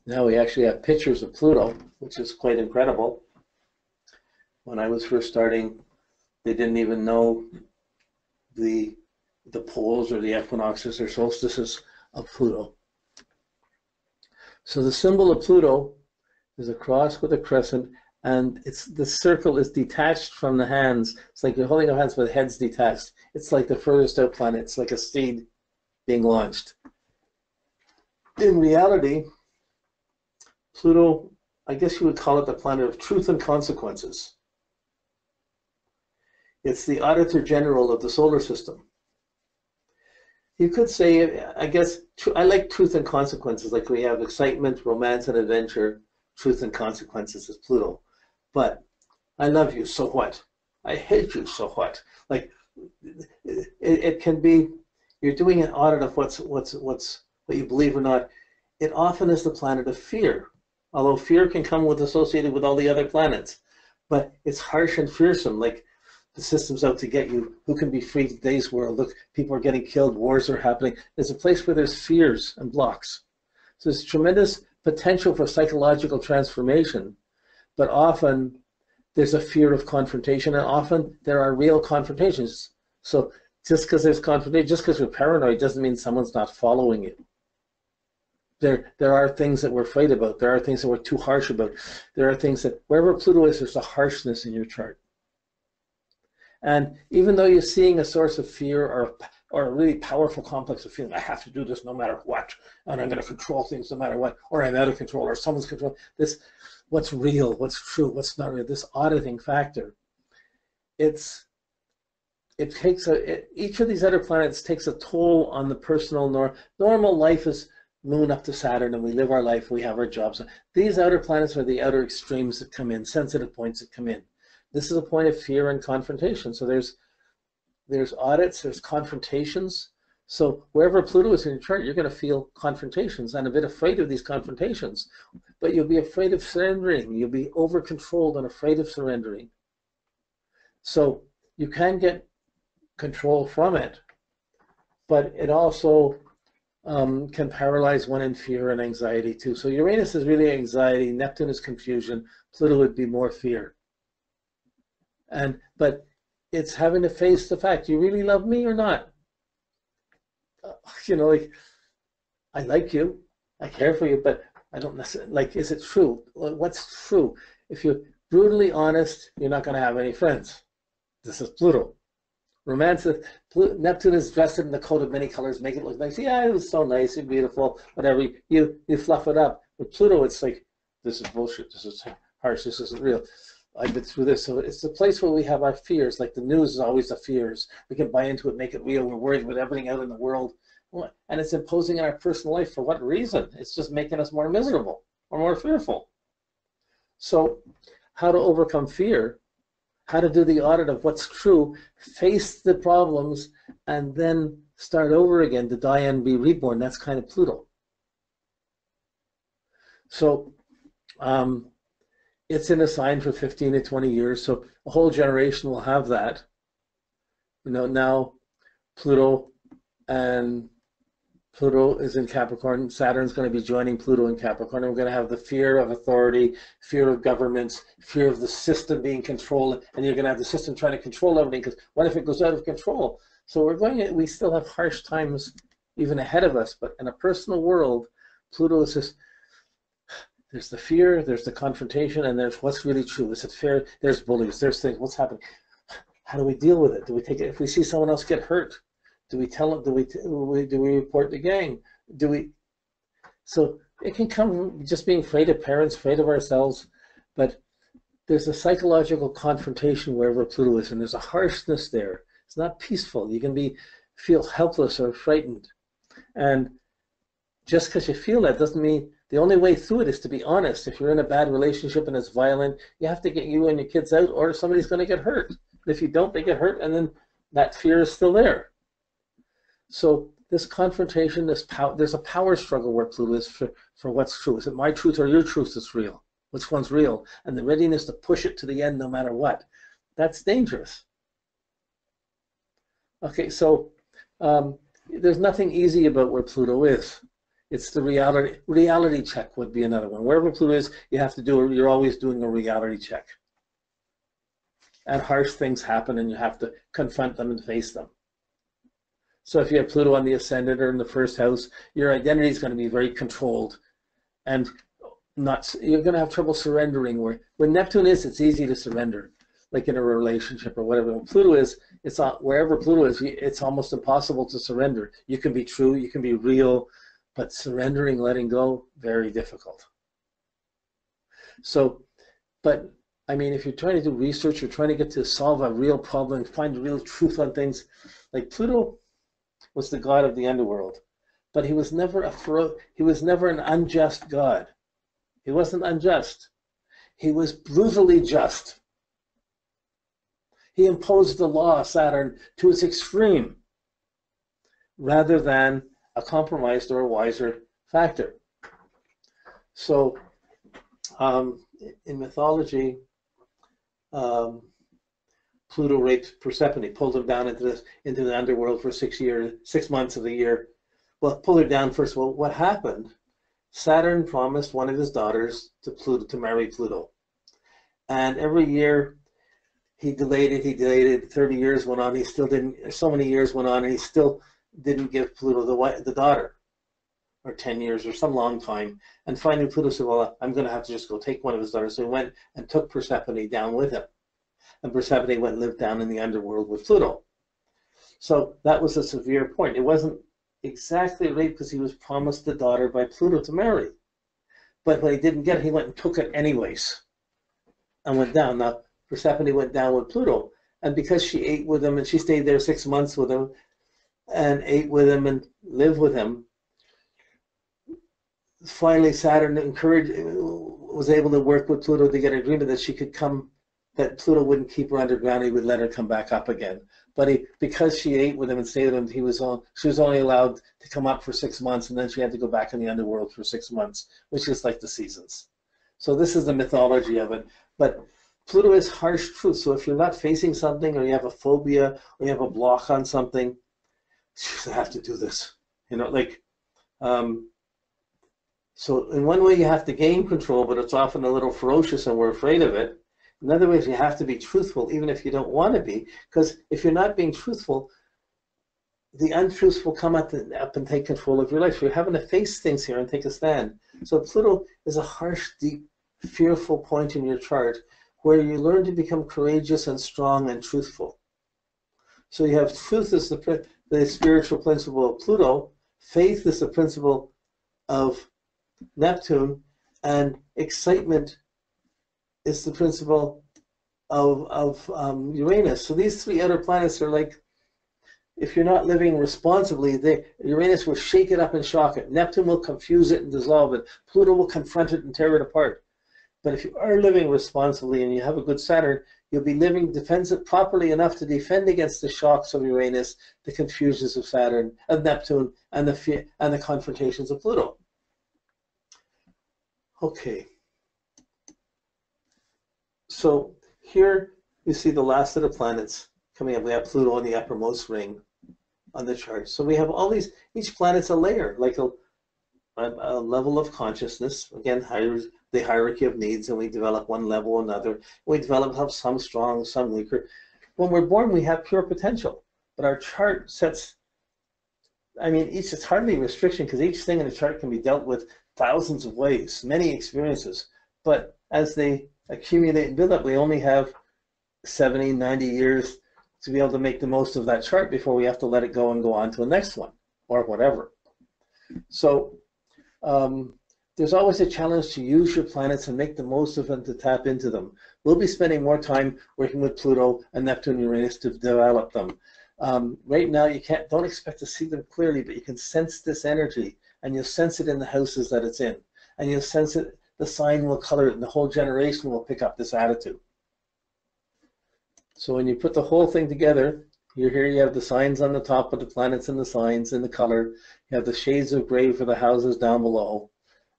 Now we actually have pictures of Pluto, which is quite incredible. When I was first starting, they didn't even know the poles or the equinoxes or solstices of Pluto. So the symbol of Pluto is a cross with a crescent, and the circle is detached from the hands. It's like you're holding up hands, but the head's detached. It's like the furthest out planet. It's like a seed being launched. In reality, Pluto, I guess you would call it the planet of truth and consequences. It's the auditor general of the solar system. You could say, I guess, I like truth and consequences. Like we have excitement, romance, and adventure. Truth and consequences is Pluto. But I love you, so what? I hate you, so what? Like it can be, you're doing an audit of what you believe or not. It often is the planet of fear, although fear can come associated with all the other planets. But it's harsh and fearsome, like the system's out to get you. Who can be free in today's world? Look, people are getting killed, wars are happening. There's a place where there's fears and blocks. So there's tremendous potential for psychological transformation, but often there's a fear of confrontation, and often there are real confrontations. So just because there's confrontation, just because we're paranoid doesn't mean someone's not following you. There are things that we're afraid about. There are things that we're too harsh about. There are things that, wherever Pluto is, there's a harshness in your chart. And even though you're seeing a source of fear or a really powerful complex of feeling, I have to do this no matter what, and I'm going to control things no matter what, or I'm out of control, or someone's control. This, what's real, what's true, what's not real, this auditing factor. Each of these other planets takes a toll on the personal normal life is Moon up to Saturn, and we live our life, we have our jobs. These outer planets are the outer extremes that come in, sensitive points that come in. This is a point of fear and confrontation. So there's audits, there's confrontations. So wherever Pluto is in your chart, you're going to feel confrontations and a bit afraid of these confrontations. But you'll be afraid of surrendering. You'll be over-controlled and afraid of surrendering. So you can get control from it, but it also can paralyze one in fear and anxiety too. So Uranus is really anxiety, Neptune is confusion, Pluto would be more fear. But it's having to face the fact, you really love me or not? Like, I like you, I care for you, but I don't necessarily, like, is it true? What's true? If you're brutally honest, you're not going to have any friends. This is Pluto. Romance, Neptune is dressed in the coat of many colors, make it look nice. Yeah, it was so nice, you're beautiful, whatever. You fluff it up. With Pluto, it's like, this is bullshit, this is harsh, this isn't real. I've been through this. So it's the place where we have our fears. Like the news is always the fears. We can buy into it, make it real. We're worried about everything out in the world. And it's imposing on our personal life. For what reason? It's just making us more miserable or more fearful. So how to overcome fear, how to do the audit of what's true, face the problems, and then start over again to die and be reborn. That's kind of Pluto. So it's in a sign for 15 to 20 years, so a whole generation will have that. Now Pluto is in Capricorn. Saturn's going to be joining Pluto in Capricorn, and we're going to have the fear of authority, fear of governments, fear of the system being controlled, and you're going to have the system trying to control everything, because what if it goes out of control? So we still have harsh times even ahead of us, but in a personal world, Pluto is this. There's the fear, there's the confrontation, and there's what's really true. Is it fair? There's bullies, there's things, what's happening? How do we deal with it? Do we take it? If we see someone else get hurt, do we tell them? Do we report the gang? So it can come from just being afraid of parents, afraid of ourselves, but there's a psychological confrontation wherever Pluto is, and there's a harshness there. It's not peaceful. You can feel helpless or frightened. And just because you feel that doesn't mean the only way through it is to be honest. If you're in a bad relationship and it's violent, you have to get you and your kids out, or somebody's going to get hurt. If you don't, they get hurt, and then that fear is still there. So this confrontation, there's a power struggle where Pluto is for what's true. Is it my truth or your truth that's real? Which one's real? And the readiness to push it to the end no matter what. That's dangerous. Okay, so there's nothing easy about where Pluto is. It's the reality check would be another one. Wherever Pluto is, you have to do, you're always doing a reality check. And harsh things happen and you have to confront them and face them. So if you have Pluto on the ascendant or in the first house, your identity is going to be very controlled and you're going to have trouble surrendering. Where when Neptune is, it's easy to surrender, like in a relationship or whatever. When Pluto is, it's not, wherever Pluto is, it's almost impossible to surrender. You can be true, you can be real, but surrendering, letting go, very difficult. So, but I mean, if you're trying to do research, you're trying to get to solve a real problem, find the real truth on things, like Pluto was the god of the underworld, but he was never an unjust god. He wasn't unjust. He was brutally just. He imposed the law, Saturn, to its extreme, rather than a compromised or a wiser factor. So, in mythology, Pluto raped Persephone, pulled him down into the underworld for 6 months of the year. Well, pulled her down first of all. What happened? Saturn promised one of his daughters to marry Pluto, and every year he delayed it. 30 years went on. He still didn't. So many years went on, and he still didn't give Pluto the daughter, or 10 years, or some long time. And finally, Pluto said, "Well, I'm going to have to just go take one of his daughters." So he went and took Persephone down with him. And Persephone went and lived down in the underworld with Pluto. So that was a severe point. It wasn't exactly rape because he was promised the daughter by Pluto to marry. But when he didn't get it, he went and took it anyways and went down. Now, Persephone went down with Pluto. And because she ate with him and she stayed there 6 months with him and ate with him and lived with him, finally Saturn was able to work with Pluto to get an agreement that she could come, that Pluto wouldn't keep her underground, he would let her come back up again. But because she ate with him and stayed with him, she was only allowed to come up for 6 months, and then she had to go back in the underworld for 6 months, which is like the seasons. So this is the mythology of it. But Pluto is harsh truth. So if you're not facing something, or you have a phobia, or you have a block on something, I have to do this. You know, like, so in one way you have to gain control, but it's often a little ferocious and we're afraid of it. In other ways, you have to be truthful, even if you don't want to be, because if you're not being truthful, the untruths will come up and take control of your life. You're having to face things here and take a stand. So Pluto is a harsh, deep, fearful point in your chart where you learn to become courageous and strong and truthful. So you have truth as the spiritual principle of Pluto, faith is the principle of Neptune, and excitement is the principle of Uranus. So these three other planets are like, if you're not living responsibly, Uranus will shake it up and shock it. Neptune will confuse it and dissolve it. Pluto will confront it and tear it apart. But if you are living responsibly and you have a good Saturn, you'll be living defensive properly enough to defend against the shocks of Uranus, the confusions of Saturn, of Neptune, and the confrontations of Pluto. Okay. So here you see the last of the planets coming up. We have Pluto on the uppermost ring on the chart. So we have all these, each planet's a layer, like a level of consciousness. Again, the hierarchy of needs, and we develop one level or another. We develop some strong, some weaker. When we're born, we have pure potential, but our chart sets, I mean, it's hardly a restriction because each thing in the chart can be dealt with thousands of ways, many experiences. But as they accumulate and build up, we only have 70, 90 years to be able to make the most of that chart before we have to let it go and go on to the next one or whatever. So there's always a challenge to use your planets and make the most of them, to tap into them. We'll be spending more time working with Pluto and Neptune and Uranus to develop them. Right now, don't expect to see them clearly, but you can sense this energy, and you'll sense it in the houses that it's in, and you'll sense it. The sign will color it, and the whole generation will pick up this attitude. So when you put the whole thing together, here you have the signs on the top of the planets and the signs in the color. You have the shades of gray for the houses down below,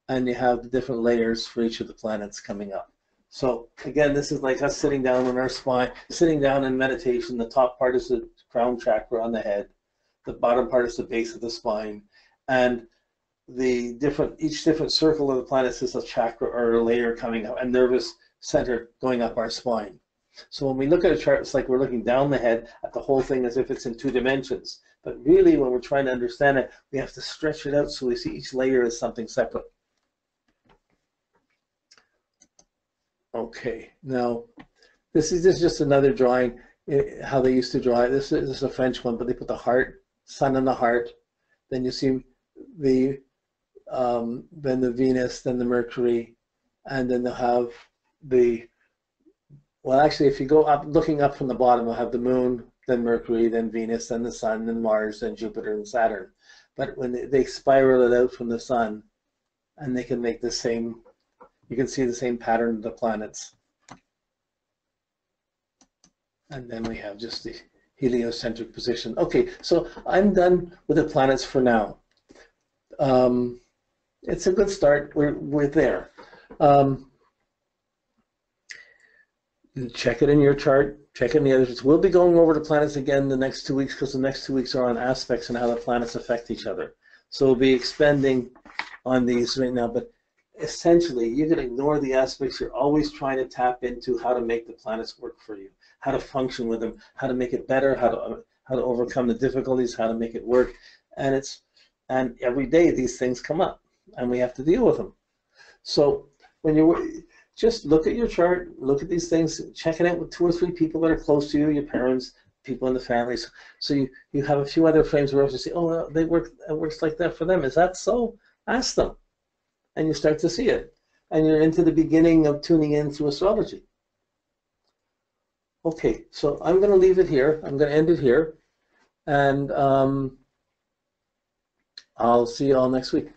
and you have the different layers for each of the planets coming up. So again, this is like us sitting down on our spine, sitting down in meditation. The top part is the crown chakra on the head. The bottom part is the base of the spine. And each different circle of the planets is a chakra or a layer coming up, a nervous center going up our spine. So when we look at a chart, it's like we're looking down the head at the whole thing as if it's in 2 dimensions. But really, when we're trying to understand it, we have to stretch it out so we see each layer as something separate. Okay, now this is just another drawing, how they used to draw it. This is a French one, but they put the heart, sun and the heart. Then you see then the Venus, then the Mercury, and then they'll have well, actually, if you go up, looking up from the bottom, they'll have the moon, then Mercury, then Venus, then the sun, then Mars, then Jupiter and Saturn. But when they spiral it out from the sun, and they can make the same, you can see the same pattern of the planets. And then we have just the heliocentric position. Okay, so I'm done with the planets for now. It's a good start. We're there. Check it in your chart. Check it in the others. We'll be going over the planets again the next 2 weeks because the next 2 weeks are on aspects and how the planets affect each other. So we'll be expanding on these right now. But essentially, you can ignore the aspects. You're always trying to tap into how to make the planets work for you, how to function with them, how to make it better, how to overcome the difficulties, how to make it work. And every day these things come up, and we have to deal with them. So when you're just look at your chart, look at these things, check it out with 2 or 3 people that are close to you, your parents, people in the family. So you have a few other frames where you say, oh, it works like that for them. Is that so? Ask them. And you start to see it. And you're into the beginning of tuning in to astrology. Okay, so I'm going to leave it here. I'm going to end it here. And I'll see you all next week.